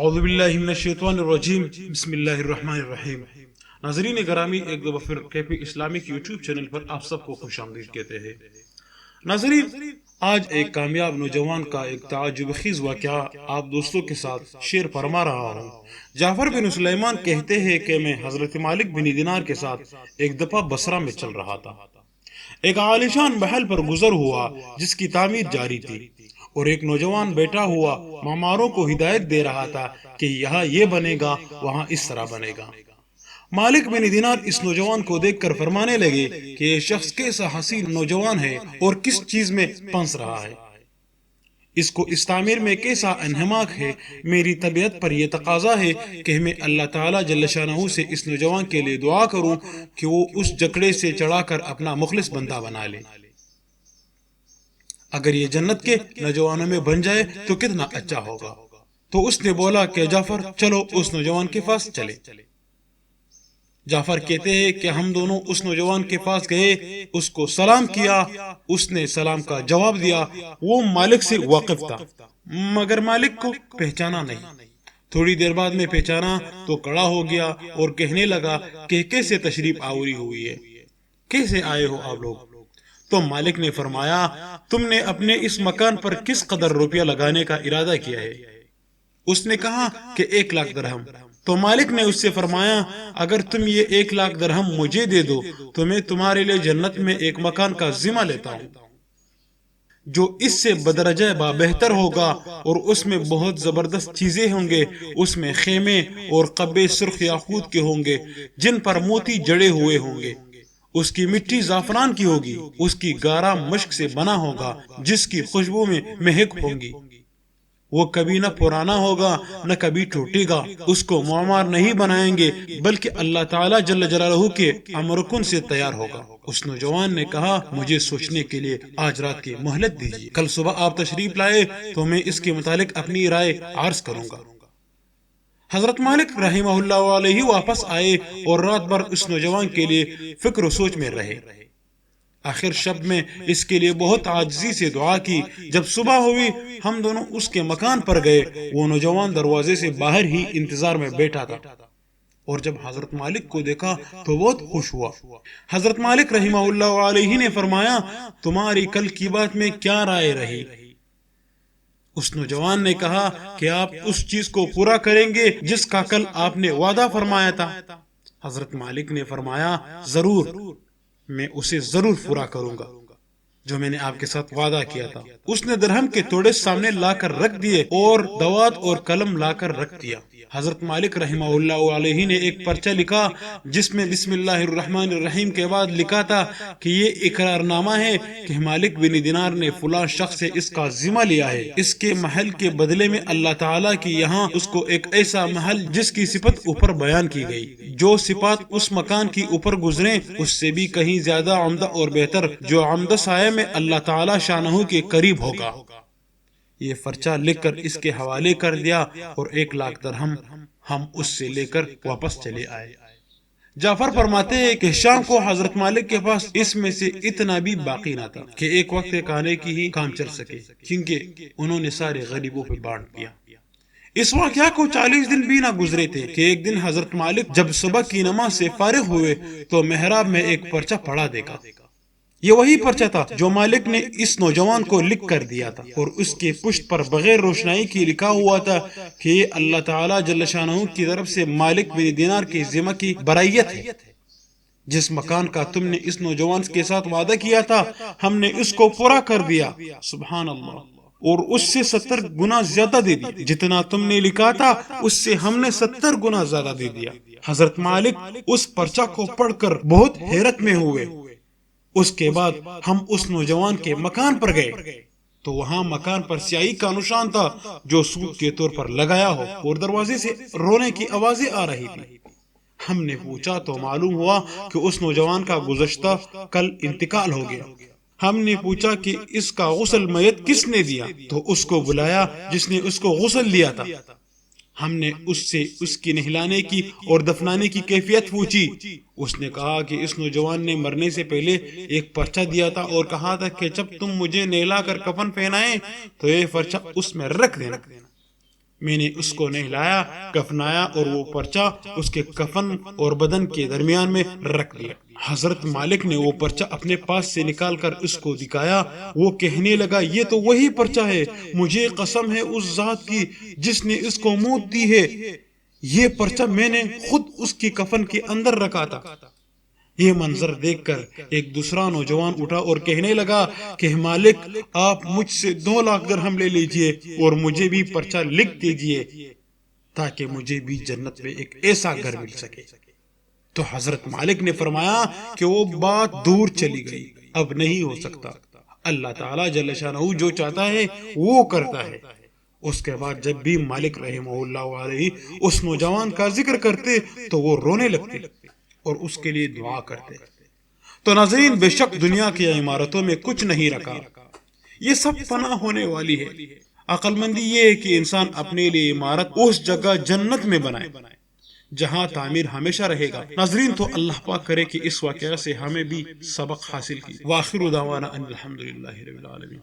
اعوذ باللہ من الشیطان الرجیم بسم اللہ الرحمن الرحیم۔ ناظرین گرامی، ایک دو پھر KP اسلامک یوٹیوب چینل پر آپ سب کو خوش آمدید کہتے ہیں۔ ناظرین، آج ایک کامیاب نوجوان کا ایک تعجب خیز واقعہ آپ دوستوں کے ساتھ شیئر فرما رہا ہوں۔ جعفر بن سلیمان کہتے ہیں کہ میں حضرت مالک بن دینار کے ساتھ ایک دفعہ بصرہ میں چل رہا تھا۔ ایک عالیشان محل پر گزر ہوا جس کی تعمیر جاری تھی، اور ایک نوجوان بیٹھا ہوا معماروں کو ہدایت دے رہا تھا کہ یہاں یہ بنے گا، وہاں اس طرح بنے گا۔ مالک بن دینار اس نوجوان کو دیکھ کر فرمانے لگے کہ یہ شخص کیسا حسین نوجوان ہے اور کس چیز میں پنس رہا ہے، اس کو اس تعمیر میں کیسا انہماک ہے۔ میری طبیعت پر یہ تقاضا ہے کہ میں اللہ تعالیٰ جل شانہ سے اس نوجوان کے لیے دعا کروں کہ وہ اس جکڑے سے چڑھا کر اپنا مخلص بندہ بنا لے۔ اگر یہ جنت کے نوجوانوں میں بن جائے تو کتنا اچھا ہوگا۔ تو اس نے بولا کہ جعفر چلو اس نوجوان کے پاس چلے۔ جعفر کہتے ہیں کہ ہم دونوں اس نوجوان کے پاس گئے، اس کو سلام کیا، اس نے سلام کا جواب دیا۔ وہ مالک سے واقف تھا مگر مالک کو پہچانا نہیں۔ تھوڑی دیر بعد میں پہچانا تو کڑا ہو گیا اور کہنے لگا کہ کیسے تشریف آوری ہوئی ہے، کیسے آئے ہو آپ لوگ؟ تو مالک نے فرمایا تم نے اپنے اس مکان پر کس قدر روپیہ لگانے کا ارادہ کیا ہے؟ اس نے کہا کہ 1,00,000 درہم۔ تو مالک نے اس سے فرمایا اگر تم یہ 1,00,000 درہم مجھے دے دو تو میں تمہارے لیے جنت میں ایک مکان کا ذمہ لیتا ہوں جو اس سے بدرجہ بہتر ہوگا، اور اس میں بہت زبردست چیزیں ہوں گے۔ اس میں خیمے اور قبے سرخ یاقوت کے ہوں گے جن پر موتی جڑے ہوئے ہوں گے۔ اس کی مٹی زعفران کی ہوگی، اس کی گارا مشک سے بنا ہوگا جس کی خوشبو میں مہک ہوگی۔ وہ کبھی نہ پرانا ہوگا نہ کبھی ٹوٹے گا۔ اس کو معمار نہیں بنائیں گے بلکہ اللہ تعالیٰ جل جلالہ کے امرکن سے تیار ہوگا۔ اس نوجوان نے کہا مجھے سوچنے کے لیے آج رات کی مہلت دیجیے، کل صبح آپ تشریف لائے تو میں اس کے متعلق اپنی رائے عرض کروں گا۔ حضرت مالک رحمہ اللہ علیہ واپس آئے اور رات بھر اس نوجوان کے لیے فکر و سوچ میں رہے۔ آخر شب میں اس کے لیے بہت عاجزی سے دعا کی۔ جب صبح ہوئی ہم دونوں اس کے مکان پر گئے۔ وہ نوجوان دروازے سے باہر ہی انتظار میں بیٹھا تھا، اور جب حضرت مالک کو دیکھا تو بہت خوش ہوا۔ حضرت مالک رحمہ اللہ علیہ نے فرمایا تمہاری کل کی بات میں کیا رائے رہی؟ اس نوجوان نے کہا کہ آپ اس چیز کو پورا کریں گے جس کا کل آپ نے وعدہ فرمایا تھا۔ حضرت مالک نے فرمایا ضرور، میں اسے ضرور پورا کروں گا جو میں نے آپ کے ساتھ وعدہ کیا تھا۔ اس نے درہم کے توڑے سامنے لا کر رکھ دیے اور دوات اور قلم لا کر رکھ دیا۔ حضرت مالک رحمہ اللہ علیہ نے ایک پرچہ لکھا جس میں بسم اللہ الرحمن الرحیم کے بعد لکھا تھا کہ یہ اقرار نامہ ہے کہ مالک بن دینار نے فلاں شخص سے اس کا ذمہ لیا ہے۔ اس کے محل کے بدلے میں اللہ تعالیٰ کی یہاں اس کو ایک ایسا محل جس کی صفت اوپر بیان کی گئی، جو صفات اس مکان کی اوپر گزریں اس سے بھی کہیں زیادہ عمدہ اور بہتر، جو عمدہ سایہ میں اللہ تعالیٰ شانہ کے قریب ہوگا۔ یہ پرچہ لکھ کر اس کے حوالے کر دیا اور 1,00,000 درہم ہم اس سے لے کر واپس چلے آئے۔ جعفر فرماتے ہیں کہ شام کو حضرت مالک کے پاس اس میں سے اتنا بھی باقی نہ تھا کہ ایک وقت کھانے کی ہی کام چل سکے، کیونکہ انہوں نے سارے غریبوں پہ بانٹ دیا۔ اس واقعہ کو 40 دن بھی نہ گزرے تھے کہ ایک دن حضرت مالک جب صبح کی نماز سے فارغ ہوئے تو محراب میں ایک پرچہ پڑا دیکھا۔ یہ وہی پرچہ تھا جو مالک نے اس نوجوان کو لکھ کر دیا تھا، اور اس کے پشت پر بغیر روشنائی کی لکھا ہوا تھا کہ یہ اللہ تعالیٰ جل شانہ کی طرف سے مالک بن دینار کے ذمہ کی برائیت ہے۔ جس مکان کا تم نے اس نوجوان کے ساتھ وعدہ کیا تھا ہم نے اس کو پورا کر دیا، سبحان اللہ، اور اس سے 70 گنا زیادہ دے دی۔ جتنا تم نے لکھا تھا اس سے ہم نے 70 گنا زیادہ دے دیا۔ حضرت مالک اس پرچہ کو پڑھ کر بہت حیرت میں ہوئے۔ اس کے بعد ہم اس نوجوان کے مکان پر گئے تو وہاں مکان پر سیاہی کا نشان تھا جو سود کے طور پر لگایا ہو، اور دروازے سے رونے کی آوازیں آ رہی تھی۔ ہم نے پوچھا تو معلوم ہوا کہ اس نوجوان کا گزشتہ کل انتقال ہو گیا۔ ہم نے پوچھا کہ اس کا غسل میت کس نے دیا، تو اس کو بلایا جس نے اس کو غسل دیا تھا۔ ہم نے اس سے اس کی نہلانے کی اور دفنانے کی کیفیت پوچھی۔ اس نے کہا کہ اس نوجوان نے مرنے سے پہلے ایک پرچہ دیا تھا اور کہا تھا کہ جب تم مجھے نہلا کر کفن پہنائے تو یہ پرچہ اس میں رکھ دینا۔ میں نے اس کو نہلایا، کفنایا اور وہ پرچہ اس کے کفن اور بدن کے درمیان میں رکھ دیا۔ حضرت مالک نے وہ پرچہ اپنے پاس سے نکال کر اس کو دکھایا۔ وہ کہنے لگا یہ تو وہی پرچہ ہے، مجھے قسم ہے اس ذات کی جس نے اس کو موت دی ہے، یہ پرچہ میں نے خود اس کی کفن کے اندر رکھا تھا۔ یہ منظر دیکھ کر ایک دوسرا نوجوان اٹھا اور کہنے لگا کہ مالک آپ مجھ سے 2 لاکھ درہم لے لیجئے اور مجھے بھی پرچہ لکھ دیجئے تاکہ مجھے بھی جنت میں ایک ایسا گھر مل سکے۔ تو حضرت مالک نے فرمایا کہ وہ بات دور چلی گئی، اب نہیں ہو سکتا، اللہ تعالیٰ جل شانہ جو چاہتا ہے وہ کرتا ہے۔ اس کے بعد جب بھی مالک رحمہ اللہ علیہ اس نوجوان کا ذکر کرتے تو وہ رونے لگتے اور اس کے لیے دعا کرتے۔ تو ناظرین، بے شک دنیا کی عمارتوں میں کچھ نہیں رکھا، یہ سب فنا ہونے والی ہے۔ عقل مندی یہ ہے کہ انسان اپنے لیے عمارت اس جگہ جنت میں بنائے جہاں تعمیر ہمیشہ رہے گا۔ ناظرین، تو اللہ پاک کرے کہ اس واقعہ سے ہمیں بھی سبق حاصل کی۔ وآخر دعوانا ان الحمدللہ رب العالمین۔